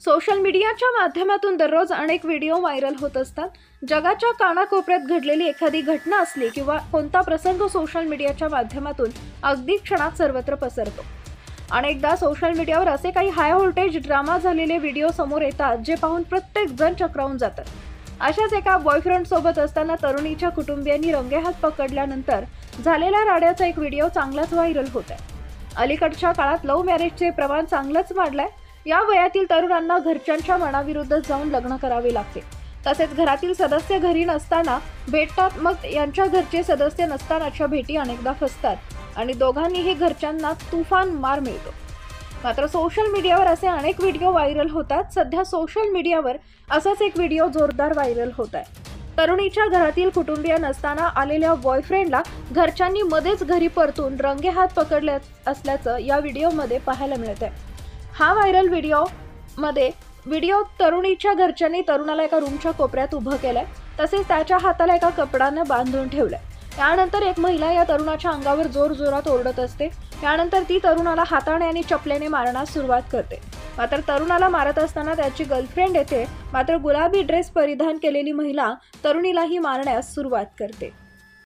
Social मीडियाच्या माध्यमातून दररोज अनेक व्हिडिओ व्हायरल होत असतात। जगाच्या कानाकोपऱ्यात घडलेली एखादी घटना असली किंवा कोणता प्रसंग सोशल मीडियाच्या माध्यमातून अगदी क्षणात सर्वत्र पसरतो। अनेकदा सोशल मीडियावर असे काही हाय व्होल्टेज ड्रामा झालेले व्हिडिओ समोर येतात जे पाहून प्रत्येक जण चक्रावून जातात। अशाच एका बॉयफ्रेंड सोबत असताना तरुणीच्या कुटुंबियांनी रंगेहात पकडल्यानंतर झालेल्या राड्याचा एक व्हिडिओ चांगलाच व्हायरल होत आहे। अलीकडच्या काळात लव्ह मॅरेजचे प्रमाण चांगलंच वाढलंय। या वयातील तरुणांना घरच्यांच्या मनाविरुद्ध जाऊन लग्न करावे लागते। तसेच घरातील सदस्य घरी नसताना भेटतात, मग यांच्या घरचे सदस्य नसतानाच्या भेटी अनेकदा फसतात आणि दोघांनीही घरच्यांना तुफान मार मिळतो। मात्र सोशल मीडियावर असे अनेक व्हिडिओ व्हायरल होतात। सध्या सोशल मीडियावर असाच एक व्हिडिओ जोरदार व्हायरल होत आहे। तरुणीच्या घरातील कुटुंबीय नसताना आलेल्या बॉयफ्रेंडला घरच्यांनी मध्येच घरी परतून रंगेहात पकडले असल्याचं या व्हिडिओमध्ये पाहायला मिळत आहे। हा व्हायरल व्हिडिओ तरुणीच्या घरच्यांनी तरुणाला एका रूमच्या कोपऱ्यात उभं केलंय, तसेच त्याच्या हाताला एका कपड्याने बांधून ठेवलंय। त्यानंतर एक महिला या तरुणाच्या अंगावर जोरजोरात ओरडत असते। त्यानंतर ती तरुणाला हाताने आणि चपलेने मारण्यास सुरुवात करते। मात्र तरुणाला मारत असताना त्याची गर्लफ्रेंड येते। मात्र गुलाबी ड्रेस परिधान केलेली महिला तरुणीलाही मारण्यास सुरुवात करते।